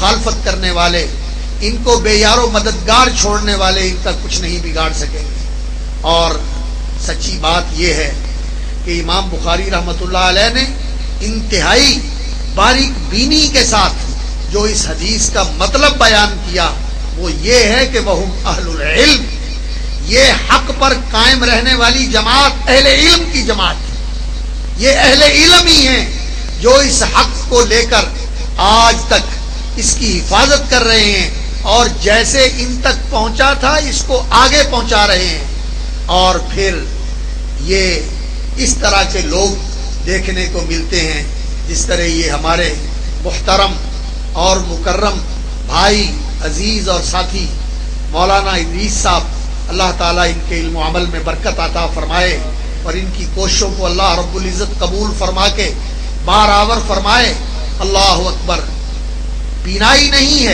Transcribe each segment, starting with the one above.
مخالفت کرنے والے، ان کو بے یار و مددگار چھوڑنے والے ان کا کچھ نہیں بگاڑ سکیں گے۔ اور سچی بات یہ ہے کہ امام بخاری رحمۃ اللہ علیہ نے انتہائی باریک بینی کے ساتھ جو اس حدیث کا مطلب بیان کیا وہ یہ ہے کہ وہم اہل العلم، یہ حق پر قائم رہنے والی جماعت اہل علم کی جماعت ہے۔ یہ اہل علم ہی ہیں جو اس حق کو لے کر آج تک اس کی حفاظت کر رہے ہیں، اور جیسے ان تک پہنچا تھا اس کو آگے پہنچا رہے ہیں۔ اور پھر یہ اس طرح کے لوگ دیکھنے کو ملتے ہیں جس طرح یہ ہمارے محترم اور مکرم بھائی عزیز اور ساتھی مولانا ادریس صاحب، اللہ تعالیٰ ان کے علم و عمل میں برکت عطا فرمائے اور ان کی کوششوں کو اللہ رب العزت قبول فرما کے بارآور فرمائے۔ اللہ اکبر۔ بینائی نہیں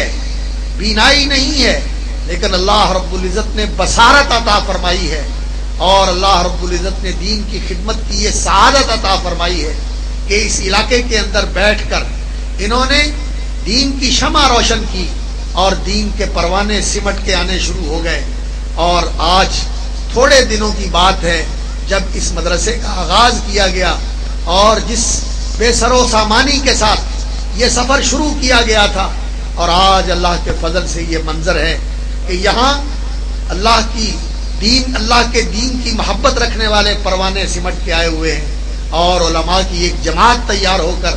ہے لیکن اللہ رب العزت نے بصارت عطا فرمائی ہے، اور اللہ رب العزت نے دین کی خدمت کی یہ سعادت عطا فرمائی ہے کہ اس علاقے کے اندر بیٹھ کر انہوں نے دین کی شمع روشن کی اور دین کے پروانے سمٹ کے آنے شروع ہو گئے۔ اور آج تھوڑے دنوں کی بات ہے جب اس مدرسے کا آغاز کیا گیا اور جس بے سر و سامانی کے ساتھ یہ سفر شروع کیا گیا تھا، اور آج اللہ کے فضل سے یہ منظر ہے کہ یہاں اللہ کے دین کی محبت رکھنے والے پروانے سمٹ کے آئے ہوئے ہیں، اور علماء کی ایک جماعت تیار ہو کر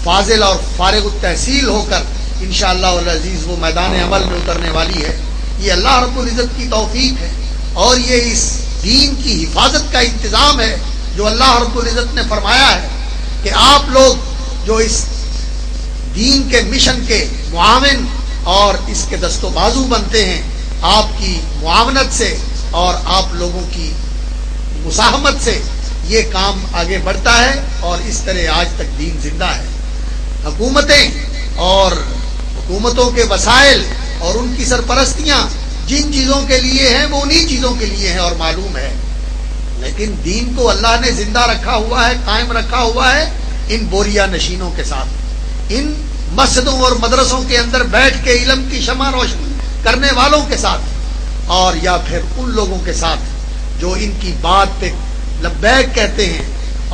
فاضل اور فارغ التحصیل ہو کر انشاءاللہ العزیز وہ میدان عمل میں اترنے والی ہے۔ یہ اللہ رب العزت کی توفیق ہے، اور یہ اس دین کی حفاظت کا انتظام ہے جو اللہ رب العزت نے فرمایا ہے کہ آپ لوگ جو اس دین کے مشن کے معاون اور اس کے دست و بازو بنتے ہیں، آپ کی معاونت سے اور آپ لوگوں کی مساہمت سے یہ کام آگے بڑھتا ہے، اور اس طرح آج تک دین زندہ ہے۔ حکومتیں اور حکومتوں کے وسائل اور ان کی سرپرستیاں جن چیزوں کے لیے ہیں وہ انہی چیزوں کے لیے ہیں اور معلوم ہے، لیکن دین کو اللہ نے زندہ رکھا ہوا ہے، قائم رکھا ہوا ہے ان بوریا نشینوں کے ساتھ، ان مسجدوں اور مدرسوں کے اندر بیٹھ کے علم کی شمع روشن کرنے والوں کے ساتھ، اور یا پھر ان لوگوں کے ساتھ جو ان کی بات پہ لبیک کہتے ہیں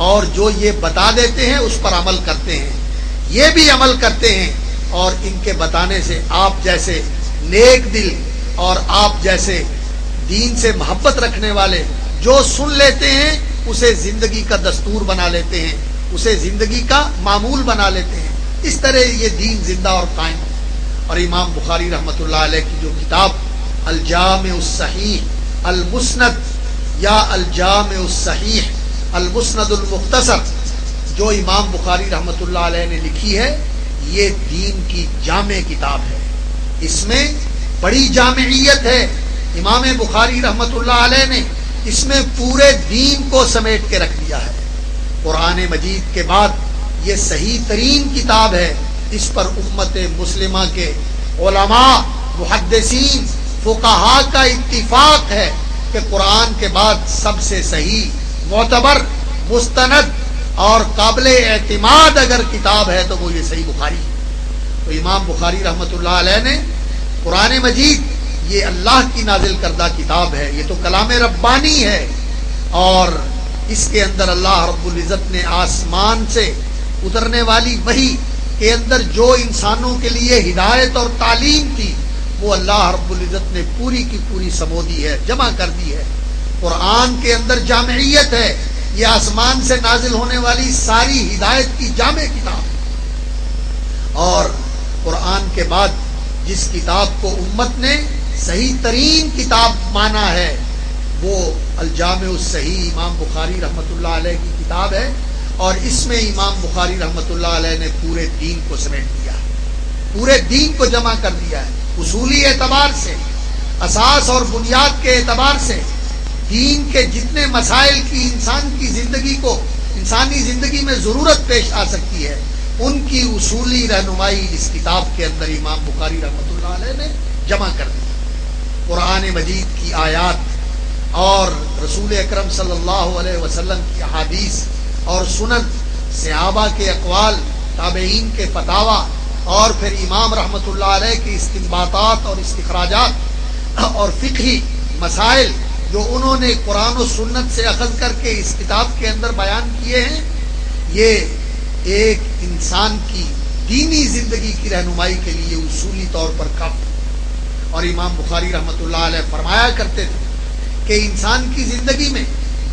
اور جو یہ بتا دیتے ہیں اس پر عمل کرتے ہیں، یہ بھی عمل کرتے ہیں، اور ان کے بتانے سے آپ جیسے نیک دل اور آپ جیسے دین سے محبت رکھنے والے جو سن لیتے ہیں اسے زندگی کا دستور بنا لیتے ہیں، اسے زندگی کا معمول بنا لیتے ہیں۔ اس طرح یہ دین زندہ اور قائم ہے۔ اور امام بخاری رحمۃ اللہ علیہ کی جو کتاب الجامع الصحیح المسند یا الجامع الصحیح المسند المختصر جو امام بخاری رحمۃ اللہ علیہ نے لکھی ہے، یہ دین کی جامع کتاب ہے، اس میں بڑی جامعیت ہے۔ امام بخاری رحمۃ اللہ علیہ نے اس میں پورے دین کو سمیٹ کے رکھ دیا ہے۔ قرآن مجید کے بعد یہ صحیح ترین کتاب ہے، اس پر امت مسلمہ کے علماء، محدثین، فقہاء کا اتفاق ہے کہ قرآن کے بعد سب سے صحیح، معتبر، مستند اور قابل اعتماد اگر کتاب ہے تو وہ یہ صحیح بخاری ہے۔ تو امام بخاری رحمۃ اللہ علیہ نے قرآن مجید یہ اللہ کی نازل کردہ کتاب ہے، یہ تو کلام ربانی ہے، اور اس کے اندر اللہ رب العزت نے آسمان سے اترنے والی وحی کے اندر جو انسانوں کے لیے ہدایت اور تعلیم تھی وہ اللہ رب العزت نے پوری کی پوری سمو دی ہے، جمع کر دی ہے۔ قرآن کے اندر جامعیت ہے، یہ آسمان سے نازل ہونے والی ساری ہدایت کی جامع کتاب ہے۔ اور قرآن کے بعد جس کتاب کو امت نے صحیح ترین کتاب مانا ہے وہ الجامع الصحیح امام بخاری رحمۃ اللہ علیہ کی کتاب ہے، اور اس میں امام بخاری رحمۃ اللہ علیہ نے پورے دین کو سمیٹ دیا ہے، پورے دین کو جمع کر دیا ہے، اصولی اعتبار سے، اساس اور بنیاد کے اعتبار سے، دین کے جتنے مسائل کی انسان کی زندگی کو، انسانی زندگی میں ضرورت پیش آ سکتی ہے، ان کی اصولی رہنمائی اس کتاب کے اندر امام بخاری رحمۃ اللہ علیہ نے جمع کر دی۔ قرآن مجید کی آیات اور رسول اکرم صلی اللہ علیہ وسلم کی احادیث اور سنن، صحابہ کے اقوال، تابعین کے فتاوی، اور پھر امام رحمۃ اللہ علیہ کی استنباطات اور استخراجات اور فقہی مسائل جو انہوں نے قرآن و سنت سے اخذ کر کے اس کتاب کے اندر بیان کیے ہیں، یہ ایک انسان کی دینی زندگی کی رہنمائی کے لیے اصولی طور پر کافی۔ اور امام بخاری رحمۃ اللہ علیہ فرمایا کرتے تھے کہ انسان کی زندگی میں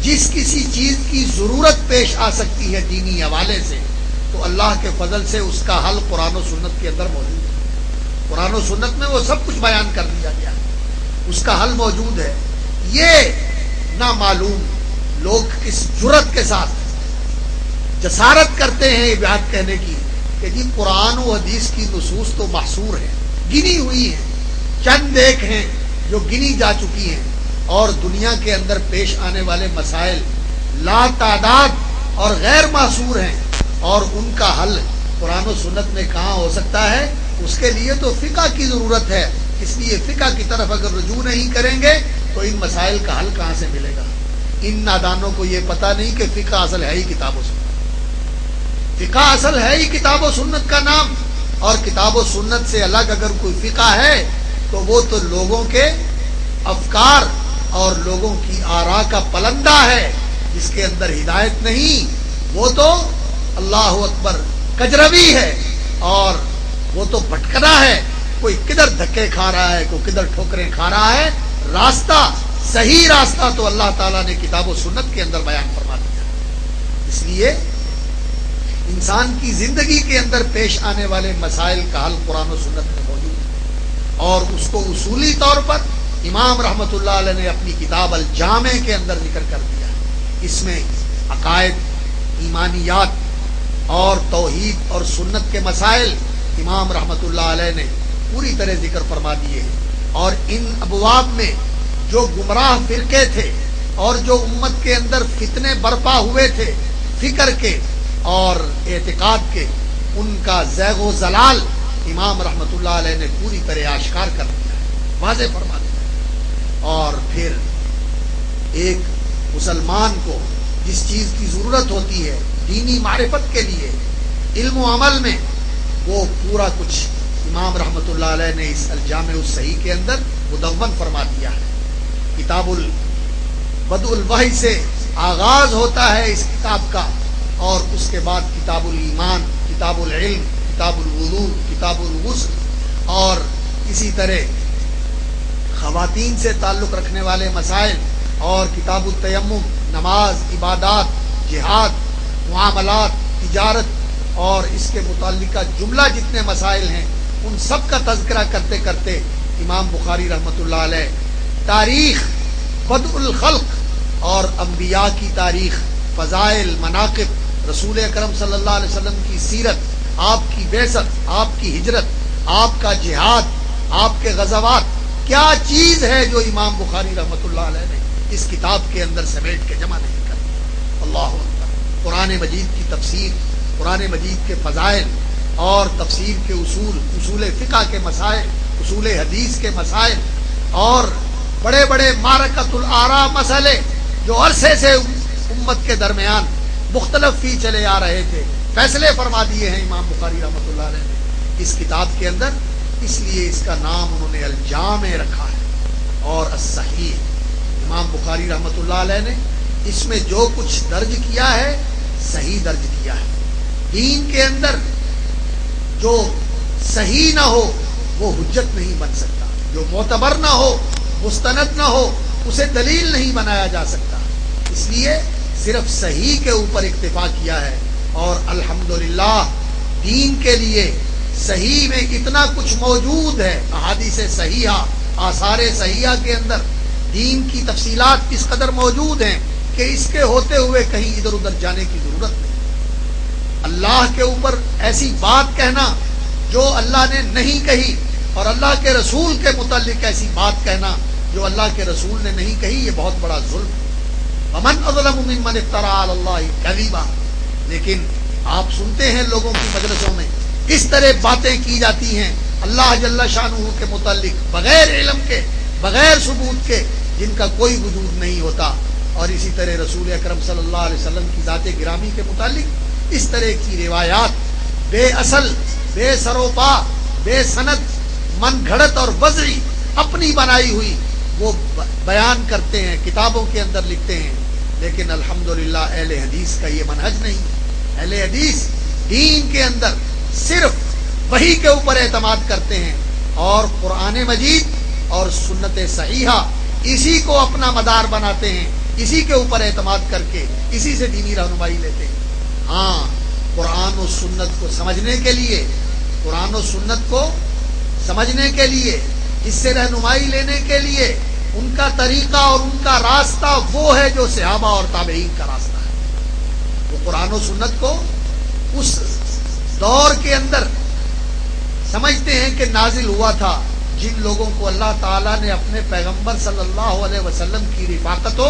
جس کسی چیز کی ضرورت پیش آ سکتی ہے دینی حوالے سے، تو اللہ کے فضل سے اس کا حل قرآن و سنت کے اندر موجود ہے۔ قرآن و سنت میں وہ سب کچھ بیان کر دیا گیا ہے، اس کا حل موجود ہے۔ یہ نامعلوم لوگ کس جرأت کے ساتھ جسارت کرتے ہیں یہ بات کہنے کی کہ جی قرآن و حدیث کی نصوص تو محصور ہیں، گنی ہوئی ہیں، چند ایک ہیں جو گنی جا چکی ہیں، اور دنیا کے اندر پیش آنے والے مسائل لا تعداد اور غیر محصور ہیں، اور ان کا حل قرآن و سنت میں کہاں ہو سکتا ہے؟ اس کے لیے تو فقہ کی ضرورت ہے۔ اس لیے فقہ کی طرف اگر رجوع نہیں کریں گے تو ان مسائل کا حل کہاں سے ملے گا؟ ان نادانوں کو یہ پتہ نہیں کہ فقہ اصل ہے ہی کتاب و سنت، فقہ اصل ہے ہی کتاب و سنت کا نام، اور کتاب و سنت سے الگ اگر کوئی فقہ ہے تو وہ تو لوگوں کے افکار اور لوگوں کی آراء کا پلندہ ہے، جس کے اندر ہدایت نہیں، وہ تو اللہ اکبر کجروی ہے، اور وہ تو بھٹکنا ہے، کوئی کدھر دھکے کھا رہا ہے، کوئی کدھر ٹھوکریں کھا رہا ہے۔ راستہ، صحیح راستہ تو اللہ تعالیٰ نے کتاب و سنت کے اندر بیان فرما دیا۔ اس لیے انسان کی زندگی کے اندر پیش آنے والے مسائل کا حل قرآن و سنت میں موجود ہے، اور اس کو اصولی طور پر امام رحمۃ اللہ علیہ نے اپنی کتاب الجامع کے اندر ذکر کر دیا۔ اس میں عقائد، ایمانیات اور توحید اور سنت کے مسائل امام رحمۃ اللہ علیہ نے پوری طرح ذکر فرما دیے ہیں، اور ان ابواب میں جو گمراہ فرقے تھے اور جو امت کے اندر فتنے برپا ہوئے تھے فکر کے اور اعتقاد کے، ان کا زیغ و زلال امام رحمۃ اللہ علیہ نے پوری طرح آشکار کر دیا ہے، واضح فرما دیا ہے۔ اور پھر ایک مسلمان کو جس چیز کی ضرورت ہوتی ہے دینی معرفت کے لیے، علم و عمل میں، وہ پورا کچھ امام رحمۃ اللہ علیہ نے اس الجامع الصحیح کے اندر مدون فرما دیا ہے۔ کتاب بدء الوحی سے آغاز ہوتا ہے اس کتاب کا، اور اس کے بعد کتاب الایمان، کتاب العلم، کتاب الوضوء، کتاب الغسل، اور اسی طرح خواتین سے تعلق رکھنے والے مسائل، اور کتاب التیمم، نماز، عبادات، جہاد، معاملات، تجارت اور اس کے متعلقہ جملہ جتنے مسائل ہیں ان سب کا تذکرہ کرتے کرتے امام بخاری رحمۃ اللہ علیہ تاریخ، بدء الخلق اور انبیاء کی تاریخ، فضائل، مناقب، رسول اکرم صلی اللہ علیہ وسلم کی سیرت، آپ کی بعثت، آپ کی ہجرت، آپ کا جہاد، آپ کے غزوات، کیا چیز ہے جو امام بخاری رحمۃ اللہ علیہ نے اس کتاب کے اندر سمیٹ کے جمع نہیں کر دیا؟ اللہ اکبر۔ قرآن مجید کی تفسیر، قرآن مجید کے فضائل اور تفسیر کے اصول، اصول فقہ کے مسائل، اصول حدیث کے مسائل، اور بڑے بڑے معرکۃ الآراء مسئلے جو عرصے سے امت کے درمیان مختلف ہی چلے آ رہے تھے، فیصلے فرما دیے ہیں امام بخاری رحمۃ اللہ علیہ نے اس کتاب کے اندر۔ اس لیے اس کا نام انہوں نے الجامع رکھا ہے، اور الصحیح۔ امام بخاری رحمۃ اللہ علیہ نے اس میں جو کچھ درج کیا ہے صحیح درج کیا ہے۔ دین کے اندر جو صحیح نہ ہو وہ حجت نہیں بن سکتا، جو معتبر نہ ہو، مستند نہ ہو، اسے دلیل نہیں بنایا جا سکتا۔ اس لیے صرف صحیح کے اوپر اکتفا کیا ہے، اور الحمدللہ دین کے لیے صحیح میں اتنا کچھ موجود ہے، احادیث صحیحہ، آثار صحیحہ کے اندر دین کی تفصیلات اس قدر موجود ہیں کہ اس کے ہوتے ہوئے کہیں ادھر ادھر جانے کی ضرورت نہیں۔ اللہ کے اوپر ایسی بات کہنا جو اللہ نے نہیں کہی، اور اللہ کے رسول کے متعلق ایسی بات کہنا جو اللہ کے رسول نے نہیں کہی، یہ بہت بڑا ظلم ہے۔ ومن اظلم ممن افترى على الله كذبا۔ لیکن آپ سنتے ہیں لوگوں کی مجلسوں میں کس طرح باتیں کی جاتی ہیں اللہ جل شانہ کے متعلق، بغیر علم کے، بغیر ثبوت کے، جن کا کوئی وجود نہیں ہوتا۔ اور اسی طرح رسول اکرم صلی اللہ علیہ وسلم کی ذات گرامی کے متعلق اس طرح کی روایات بے اصل بے سروپا، بے سند، من گھڑت اور وضعی اپنی بنائی ہوئی وہ بیان کرتے ہیں، کتابوں کے اندر لکھتے ہیں، لیکن الحمدللہ اہل حدیث کا یہ منہج نہیں ہے۔ اہل حدیث دین کے اندر صرف وحی کے اوپر اعتماد کرتے ہیں اور قرآن مجید اور سنت صحیحہ اسی کو اپنا مدار بناتے ہیں، اسی کے اوپر اعتماد کر کے اسی سے دینی رہنمائی لیتے ہیں۔ ہاں، قرآن و سنت کو سمجھنے کے لیے، قرآن و سنت کو سمجھنے کے لیے، اس سے رہنمائی لینے کے لیے ان کا طریقہ اور ان کا راستہ وہ ہے جو صحابہ اور تابعین کا راستہ ہے۔ وہ قرآن و سنت کو اس دور کے اندر سمجھتے ہیں کہ نازل ہوا تھا جن لوگوں کو اللہ تعالیٰ نے اپنے پیغمبر صلی اللہ علیہ وسلم کی رفاقت و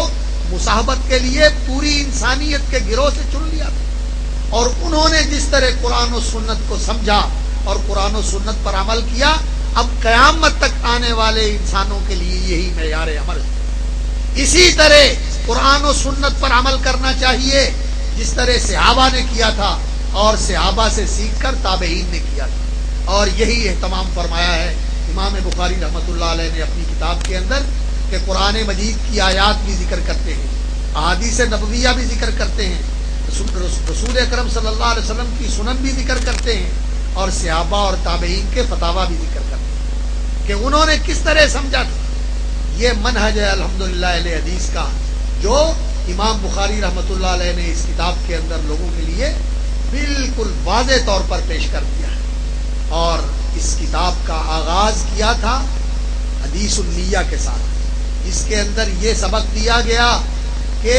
مصاحبت کے لیے پوری انسانیت کے گروہ سے چن لیا تھا، اور انہوں نے جس طرح قرآن و سنت کو سمجھا اور قرآن و سنت پر عمل کیا، اب قیامت تک آنے والے انسانوں کے لیے یہی معیار عمل ہے۔ اسی طرح قرآن و سنت پر عمل کرنا چاہیے جس طرح صحابہ نے کیا تھا اور صحابہ سے سیکھ کر تابعین نے کیا تھا، اور یہی اہتمام فرمایا ہے امام بخاری رحمۃ اللہ علیہ نے اپنی کتاب کے اندر کہ قرآن مجید کی آیات بھی ذکر کرتے ہیں، احادیث نبویہ بھی ذکر کرتے ہیں، رسول اکرم صلی اللہ علیہ وسلم کی سنن بھی ذکر کرتے ہیں، اور صحابہ اور تابعین کے فتاویٰ بھی ذکر کرتے ہیں کہ انہوں نے کس طرح سمجھا تھا۔ یہ منہج ہے الحمدللہ اہل حدیث کا، جو امام بخاری رحمۃ اللہ علیہ نے اس کتاب کے اندر لوگوں کے لیے بالکل واضح طور پر پیش کر دیا ہے۔ اور اس کتاب کا آغاز کیا تھا حدیث النیہ کے ساتھ، جس کے اندر یہ سبق دیا گیا کہ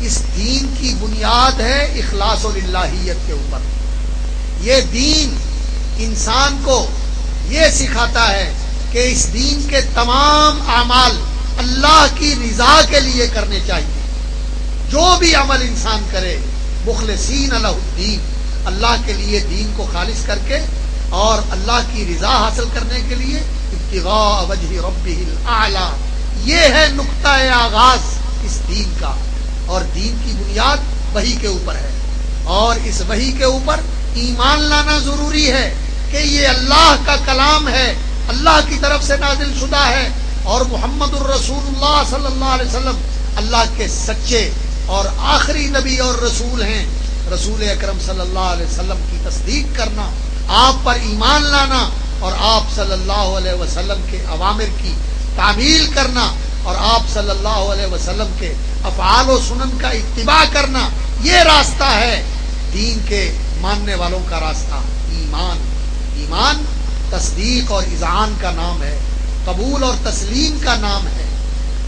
اس دین کی بنیاد ہے اخلاص للہیت کے اوپر۔ یہ دین انسان کو یہ سکھاتا ہے کہ اس دین کے تمام اعمال اللہ کی رضا کے لیے کرنے چاہیے۔ جو بھی عمل انسان کرے مخلصین لہ الدین، اللہ کے لیے دین کو خالص کر کے اور اللہ کی رضا حاصل کرنے کے لیے، ابتغاء وجہ ربہ الاعلی، یہ ہے نقطہ آغاز اس دین کا، اور دین کی بنیاد وحی کے اوپر ہے، اور اس وحی کے اوپر ایمان لانا ضروری ہے کہ یہ اللہ کا کلام ہے، اللہ کی طرف سے نازل شدہ ہے، اور محمد الرسول اللہ صلی اللہ علیہ وسلم اللہ کے سچے اور آخری نبی اور رسول ہیں۔ رسول اکرم صلی اللہ علیہ وسلم کی تصدیق کرنا، آپ پر ایمان لانا، اور آپ صلی اللہ علیہ وسلم کے اوامر کی تعمیل کرنا، اور آپ صلی اللہ علیہ وسلم کے افعال و سنن کا اتباع کرنا، یہ راستہ ہے دین کے ماننے والوں کا راستہ۔ ایمان تصدیق اور اذعان کا نام ہے، قبول اور تسلیم کا نام ہے۔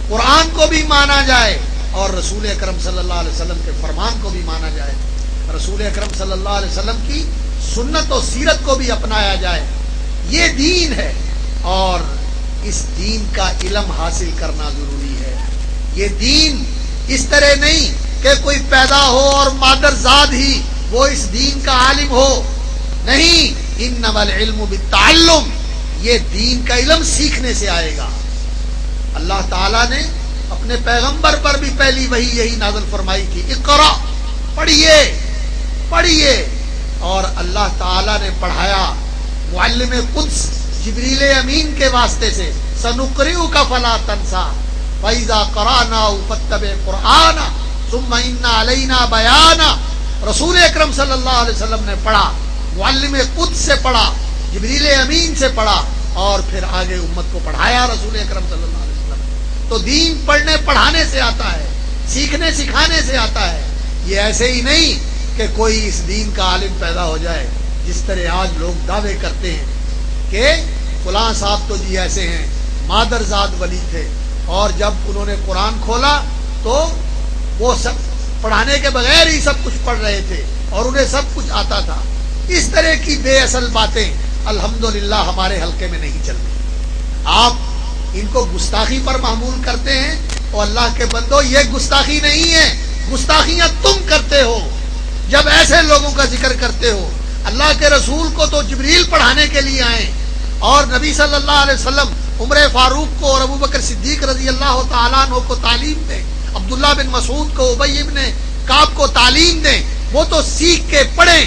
قرآن کو بھی مانا جائے اور رسول اکرم صلی اللہ علیہ وسلم کے فرمان کو بھی مانا جائے، رسول اکرم صلی اللہ علیہ وسلم کی سنت و سیرت کو بھی اپنایا جائے، یہ دین ہے۔ اور اس دین کا علم حاصل کرنا ضروری ہے۔ یہ دین اس طرح نہیں کہ کوئی پیدا ہو اور مادر زاد ہی وہ اس دین کا عالم ہو، نہیں، انما العلم بالتعلم، یہ دین کا علم سیکھنے سے آئے گا۔ اللہ تعالیٰ نے اپنے پیغمبر پر بھی پہلی وحی یہی نازل فرمائی تھی، اقرا، پڑھیے، اور اللہ تعالیٰ نے پڑھایا۔ معلم قدس جبریل امین کے واسطے سے، سنقرئک فلا تنسیٰ فإذا قرأناه فاتبع قرآنہ ثم إن علینا بیانہ۔ رسول اکرم صلی اللہ علیہ وسلم نے پڑھا، معلم قدس سے پڑھا، جبریل امین سے پڑھا، اور پھر آگے امت کو پڑھایا رسول اکرم صلی اللہ علیہ وسلم۔ تو دین پڑھنے پڑھانے سے آتا ہے، سیکھنے سکھانے سے آتا ہے۔ یہ ایسے ہی نہیں کہ کوئی اس دین کا عالم پیدا ہو جائے، جس طرح آج لوگ دعوے کرتے ہیں کہ فلاں صاحب تو جی ایسے ہیں، مادرزاد ولی تھے، اور جب انہوں نے قرآن کھولا تو وہ سب پڑھانے کے بغیر ہی سب کچھ پڑھ رہے تھے اور انہیں سب کچھ آتا تھا۔ اس طرح کی بے اصل باتیں الحمدللہ ہمارے حلقے میں نہیں چلتی۔ آپ ان کو گستاخی پر معمول کرتے ہیں، اور اللہ کے بندو یہ گستاخی نہیں ہے، گستاخیاں تم کرتے ہو جب ایسے لوگوں کا ذکر کرتے ہو۔ اللہ کے رسول کو تو جبریل پڑھانے کے لیے آئے، اور نبی صلی اللہ علیہ وسلم عمر فاروق کو اور ابوبکر صدیق رضی اللہ تعالیٰ عنہ کو تعلیم دیں، عبداللہ بن مسعود کو، ابی بن کعب کو تعلیم دیں، وہ تو سیکھ کے پڑھیں